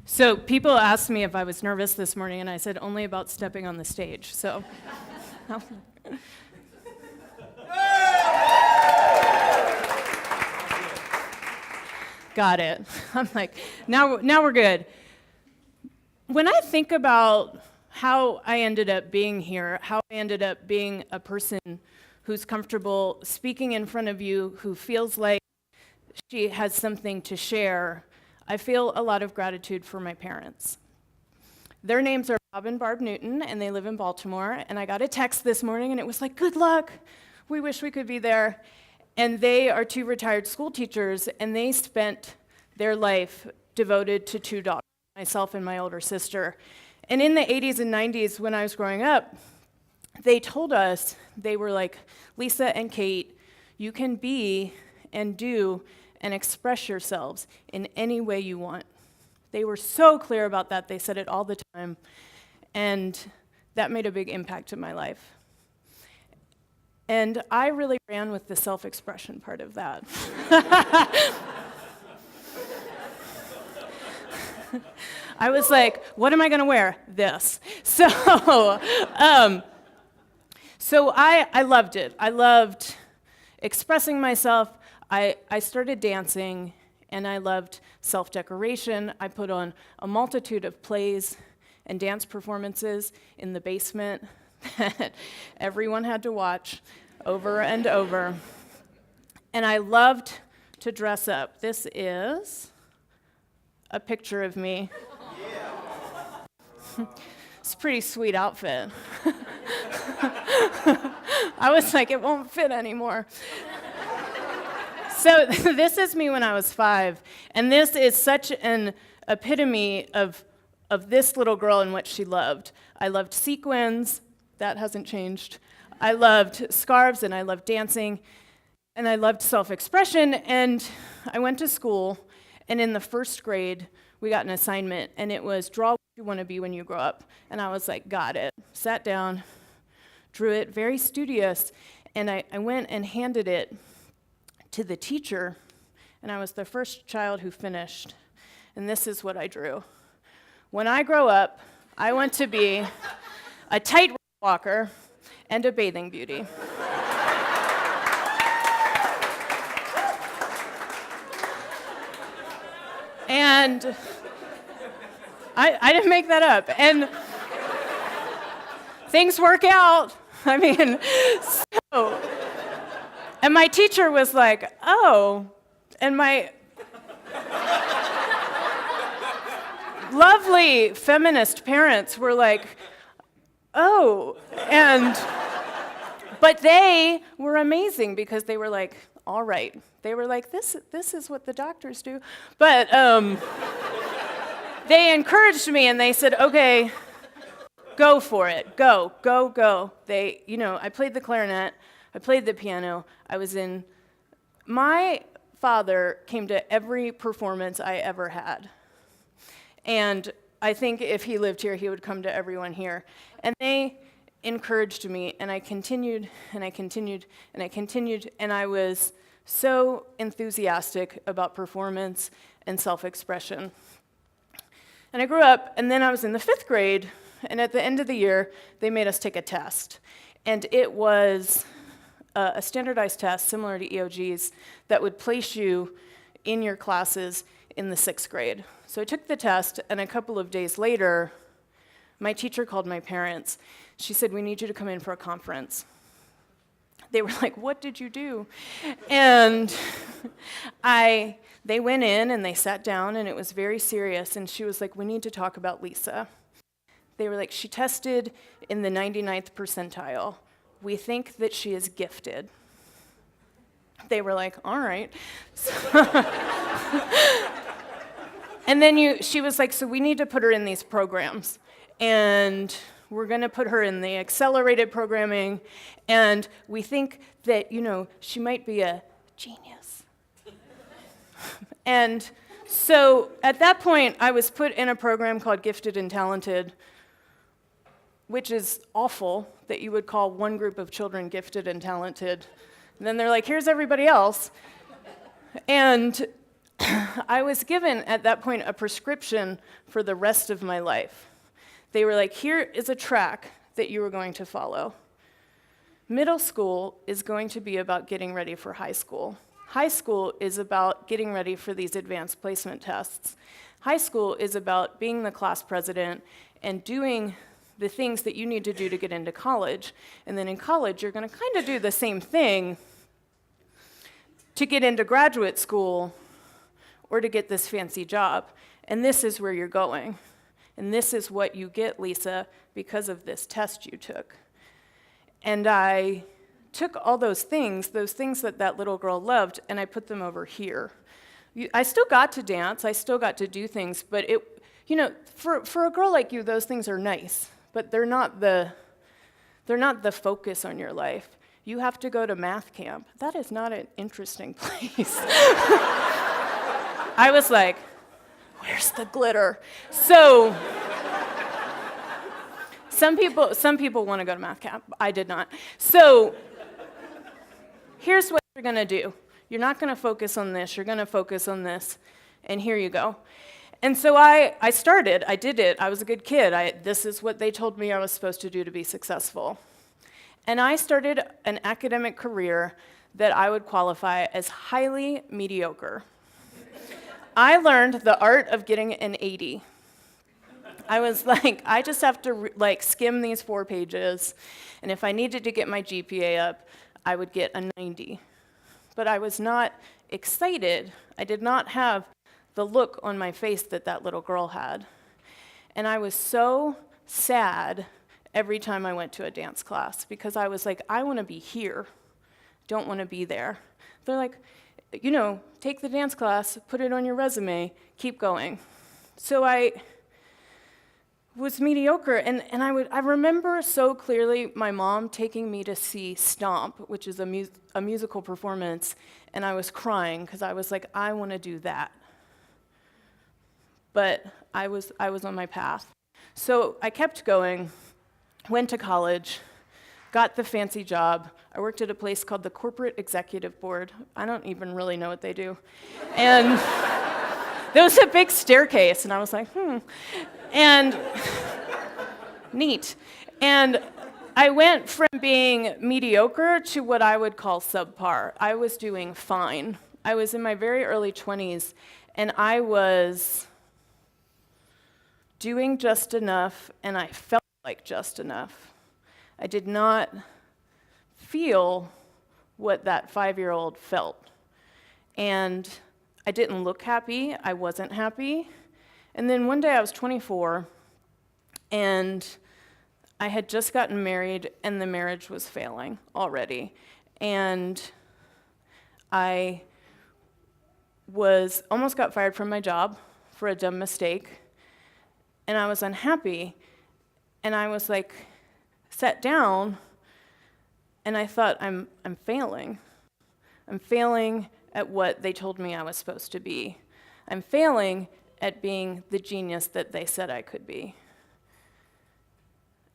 So people asked me if I was nervous this morning, and I said only about stepping on the stage. So, got it. I'm like, now we're good. When I think about how I ended up being here, how I ended up being a person who's comfortable speaking in front of you, who feels like she has something to share, I feel a lot of gratitude for my parents. Their names are Bob and Barb Newton, and they live in Baltimore. And I got a text this morning, and it was like, good luck. We wish we could be there. And they are two retired school teachers, and they spent their life devoted to two daughters, myself and my older sister. And in the 80s and 90s, when I was growing up, they told us, they were like, Lisa and Kate, you can be and do and express yourselves in any way you want. They were so clear about that. They said it all the time. And that made a big impact in my life. And I really ran with the self-expression part of that. I was like, what am I going to wear? This. So I loved it. I loved expressing myself. I started dancing, and I loved self-decoration. I put on a multitude of plays and dance performances in the basement that everyone had to watch over and over. And I loved to dress up. This is a picture of me. Yeah. It's a pretty sweet outfit. I was like, it won't fit anymore. So this is me when I was 5, and this is such an epitome of this little girl and what she loved. I loved sequins. That hasn't changed. I loved scarves, and I loved dancing, and I loved self-expression. And I went to school, and in the first grade, we got an assignment, and it was draw what you want to be when you grow up. And I was like, got it. Sat down, drew it, very studious, and I went and handed it to the teacher, and I was the first child who finished. And this is what I drew. When I grow up, I want to be a tightrope walker and a bathing beauty. And I didn't make that up. And things work out. I mean, so. And my teacher was like, oh, and my lovely feminist parents were like, oh, but they were amazing because they were like, all right. They were like, this is what the doctors do. But they encouraged me, and they said, okay, go for it, go. They, I played the clarinet. I played the piano. My father came to every performance I ever had. And I think if he lived here, he would come to everyone here. And they encouraged me, and I continued, and I continued, and I continued, and I was so enthusiastic about performance and self-expression. And I grew up, and then I was in the 5th grade, and at the end of the year, they made us take a test. And it was a standardized test similar to EOG's that would place you in your classes in the 6th grade. So I took the test, and a couple of days later, my teacher called my parents. She said, we need you to come in for a conference. They were like, what did you do? And they went in, and they sat down, and it was very serious, and she was like, we need to talk about Lisa. They were like, she tested in the 99th percentile. We think that she is gifted. They were like, all right. And then she was like, so we need to put her in these programs. And we're going to put her in the accelerated programming, and we think that, she might be a genius. And so at that point, I was put in a program called Gifted and Talented, which is awful that you would call one group of children gifted and talented. And then they're like, here's everybody else. And I was given, at that point, a prescription for the rest of my life. They were like, here is a track that you are going to follow. Middle school is going to be about getting ready for high school. High school is about getting ready for these advanced placement tests. High school is about being the class president and doing the things that you need to do to get into college. And then in college, you're going to kind of do the same thing to get into graduate school or to get this fancy job. And this is where you're going. And this is what you get, Lisa, because of this test you took. And I took all those things that that little girl loved, and I put them over here. I still got to dance, I still got to do things, but for a girl like you, those things are nice, but they're not the focus on your life. You have to go to math camp. That is not an interesting place. I was like, where's the glitter? So some people want to go to math camp. I did not. So here's what you're going to do. You're not going to focus on this. You're going to focus on this. And here you go. And so I did it. I was a good kid. This is what they told me I was supposed to do to be successful. And I started an academic career that I would qualify as highly mediocre. I learned the art of getting an 80. I was like, I just have to skim these 4 pages, and if I needed to get my GPA up, I would get a 90. But I was not excited. I did not have the look on my face that that little girl had. And I was so sad every time I went to a dance class because I was like, I want to be here, don't want to be there. They're like, take the dance class, put it on your resume, keep going. So I was mediocre, and I remember so clearly my mom taking me to see Stomp, which is a musical performance, and I was crying because I was like, I want to do that. But I was on my path. So I kept going, went to college, got the fancy job. I worked at a place called the Corporate Executive Board. I don't even really know what they do. And there was a big staircase, and I was like, And neat. And I went from being mediocre to what I would call subpar. I was doing fine. I was in my very early 20s, and I was doing just enough, and I felt like just enough. I did not feel what that 5-year-old felt. And I didn't look happy. I wasn't happy. And then one day I was 24, and I had just gotten married, and the marriage was failing already. And I almost got fired from my job for a dumb mistake, and I was unhappy. And I was like, sat down, and I thought, I'm failing. I'm failing at what they told me I was supposed to be. I'm failing at being the genius that they said I could be.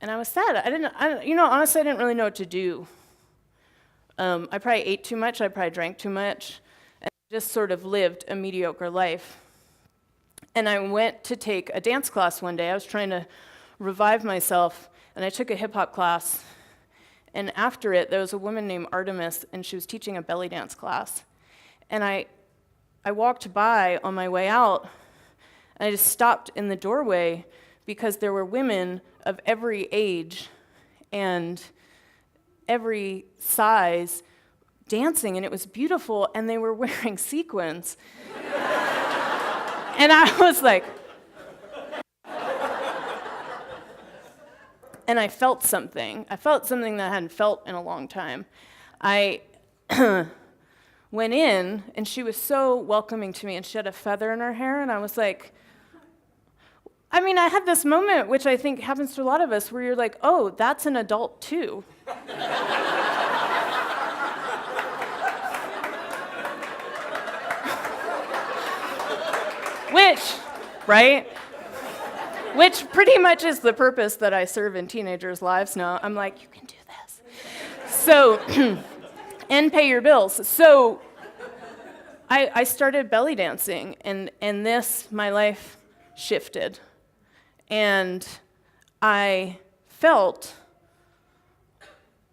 And I was sad. Honestly, I didn't really know what to do. I probably ate too much, I probably drank too much, and just sort of lived a mediocre life. And I went to take a dance class one day. I was trying to revive myself, and I took a hip-hop class. And after it, there was a woman named Artemis, and she was teaching a belly dance class. And I walked by on my way out, and I just stopped in the doorway because there were women of every age and every size dancing, and it was beautiful, and they were wearing sequins. And I was like, and I felt something. I felt something that I hadn't felt in a long time. I went in, and she was so welcoming to me, and she had a feather in her hair, and I was like, I mean, I had this moment, which I think happens to a lot of us, where you're like, oh, that's an adult too. Which, right? Which pretty much is the purpose that I serve in teenagers' lives now. I'm like, you can do this. So, and pay your bills. So, I started belly dancing, and my life shifted. And I felt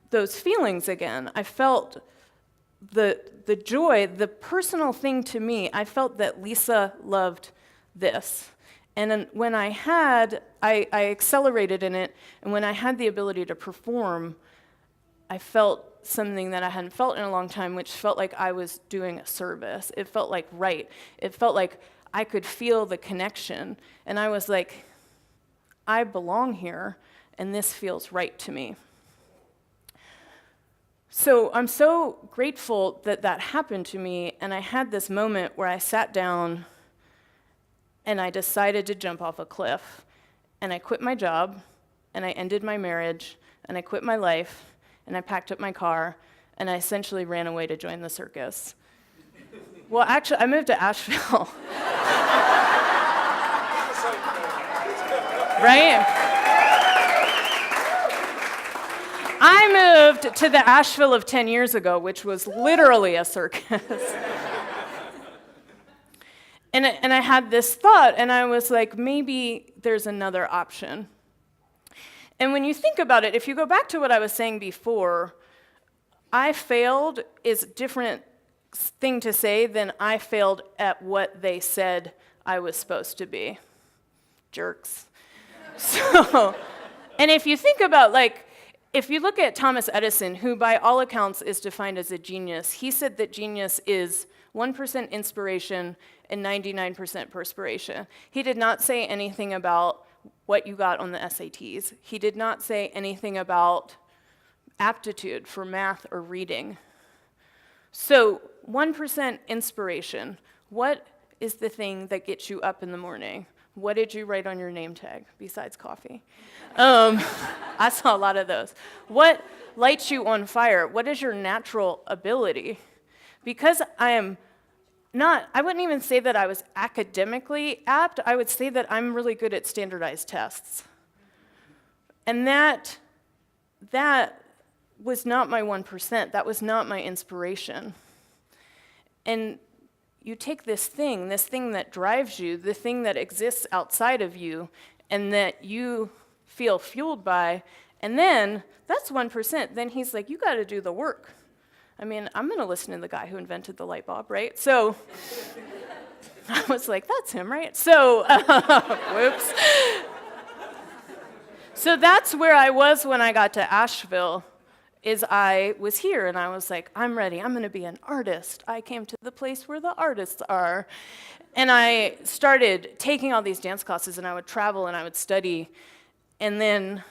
those feelings again. I felt the joy, the personal thing to me. I felt that Lisa loved this. And then when I accelerated in it, and when I had the ability to perform, I felt something that I hadn't felt in a long time, which felt like I was doing a service. It felt like right. It felt like I could feel the connection. And I was like, I belong here, and this feels right to me. So I'm so grateful that that happened to me, and I had this moment where I sat down and I decided to jump off a cliff, and I quit my job, and I ended my marriage, and I quit my life, and I packed up my car, and I essentially ran away to join the circus. Well, actually, I moved to Asheville. Right? I moved to the Asheville of 10 years ago, which was literally a circus. And I had this thought, and I was like, maybe there's another option. And when you think about it, if you go back to what I was saying before, I failed is a different thing to say than I failed at what they said I was supposed to be. Jerks. So, and if you think about, like, if you look at Thomas Edison, who by all accounts is defined as a genius, he said that genius is 1% inspiration and 99% perspiration. He did not say anything about what you got on the SATs. He did not say anything about aptitude for math or reading. So 1% inspiration. What is the thing that gets you up in the morning? What did you write on your name tag besides coffee? I saw a lot of those. What lights you on fire? What is your natural ability? Because I wouldn't even say that I was academically apt. I would say that I'm really good at standardized tests. And that was not my 1%. That was not my inspiration. And you take this thing that drives you, the thing that exists outside of you, and that you feel fueled by, and then that's 1%. Then he's like, you got to do the work. I mean, I'm going to listen to the guy who invented the light bulb, right? So I was like, that's him, right? So, whoops. So that's where I was when I got to Asheville, is I was here, and I was like, I'm ready. I'm going to be an artist. I came to the place where the artists are. And I started taking all these dance classes, and I would travel, and I would study. And then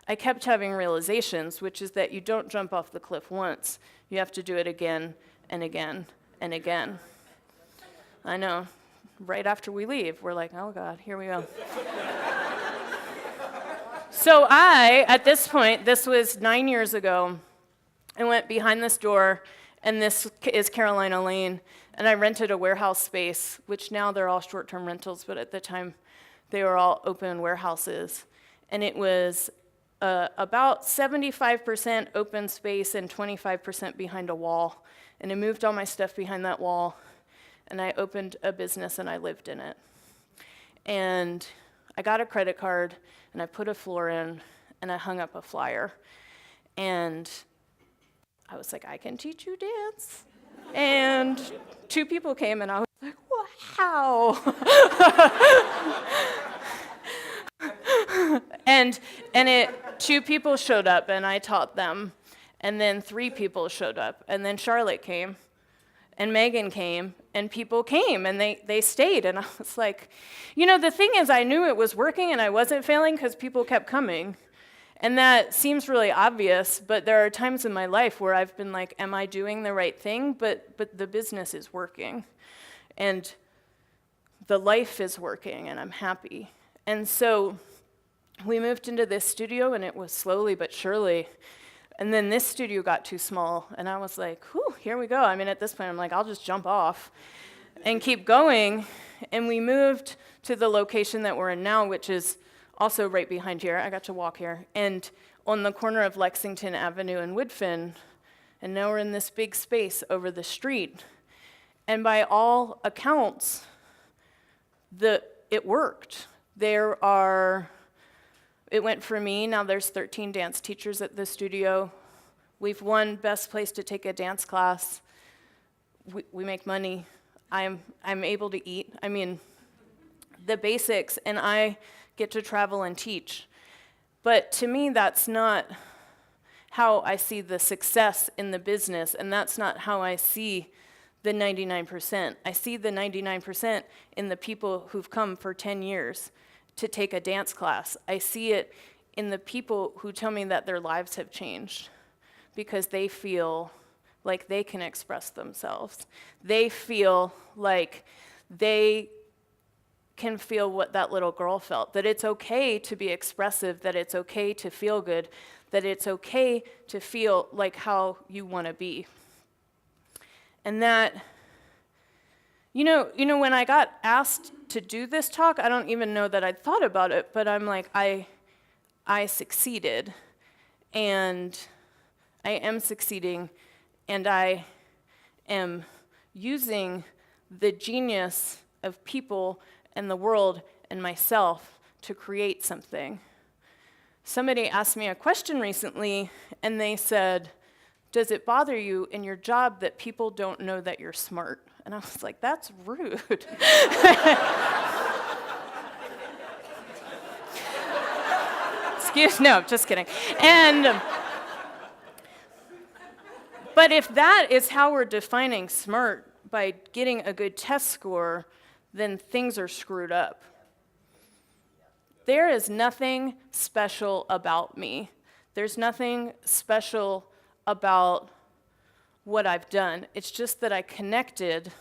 I kept having realizations, which is that you don't jump off the cliff once. You have to do it again and again and again. I know. Right after we leave, we're like, oh, God, here we go. So at this point, this was 9 years ago, I went behind this door, and this is Carolina Lane, and I rented a warehouse space, which now they're all short-term rentals, but at the time, they were all open warehouses. And it was about 75% open space and 25% behind a wall. And I moved all my stuff behind that wall, and I opened a business, and I lived in it. And I got a credit card, and I put a floor in, and I hung up a flyer. And I was like, I can teach you dance. And 2 people came, and I was like, wow. and 2 people showed up, and I taught them. And then 3 people showed up, and then Charlotte came, and Megan came, and people came, and they stayed. And I was like, the thing is, I knew it was working, and I wasn't failing because people kept coming. And that seems really obvious, but there are times in my life where I've been like, am I doing the right thing? But the business is working, and the life is working, and I'm happy. And so we moved into this studio, and it was slowly but surely. And then this studio got too small, and I was like, whew, here we go. I mean, at this point, I'm like, I'll just jump off and keep going. And we moved to the location that we're in now, which is also right behind here. I got to walk here. And on the corner of Lexington Avenue and Woodfin. And now we're in this big space over the street. And by all accounts, it worked. It went for me. Now there's 13 dance teachers at the studio. We've won best place to take a dance class. We make money. I'm able to eat. I mean, the basics, and I get to travel and teach. But to me, that's not how I see the success in the business, and that's not how I see the 99%. I see the 99% in the people who've come for 10 years to take a dance class. I see it in the people who tell me that their lives have changed because they feel like they can express themselves. They feel like they can feel what that little girl felt, that it's okay to be expressive, that it's okay to feel good, that it's okay to feel like how you want to be. And that, you know, when I got asked to do this talk, I don't even know that I'd thought about it, but I'm like, I succeeded, and I am succeeding, and I am using the genius of people and the world and myself to create something. Somebody asked me a question recently, and they said, does it bother you in your job that people don't know that you're smart? And I was like, that's rude. No, just kidding. But if that is how we're defining smart, by getting a good test score, then things are screwed up. There is nothing special about me. There's nothing special about what I've done. It's just that I connected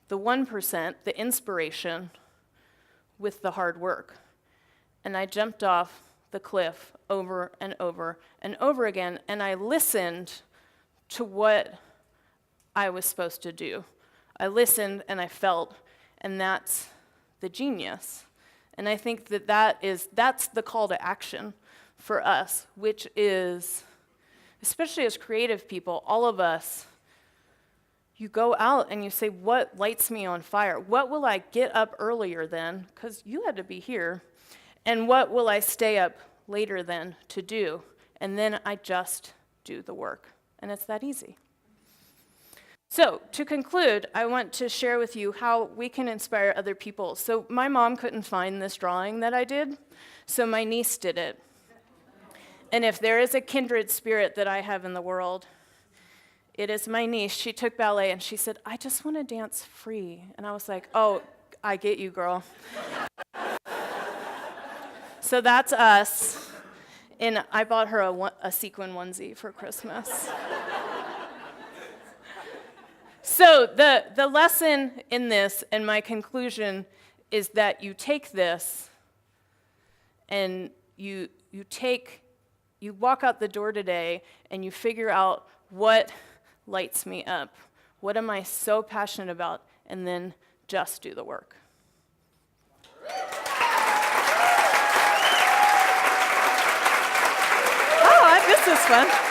the 1%, the inspiration, with the hard work. And I jumped off the cliff over and over and over again, and I listened to what I was supposed to do. I listened and I felt, and that's the genius. And I think that's the call to action for us, which is, especially as creative people, all of us, you go out and you say, what lights me on fire? What will I get up earlier then? Because you had to be here. And what will I stay up later then to do? And then I just do the work. And it's that easy. So, to conclude, I want to share with you how we can inspire other people. So, my mom couldn't find this drawing that I did, so my niece did it. And if there is a kindred spirit that I have in the world, it is my niece. She took ballet, and she said, I just want to dance free. And I was like, oh, I get you, girl. So that's us. And I bought her a sequin onesie for Christmas. So the lesson in this, and my conclusion, is that you take this and you walk out the door today and you figure out what lights me up. What am I so passionate about? And then just do the work. Oh, this is fun.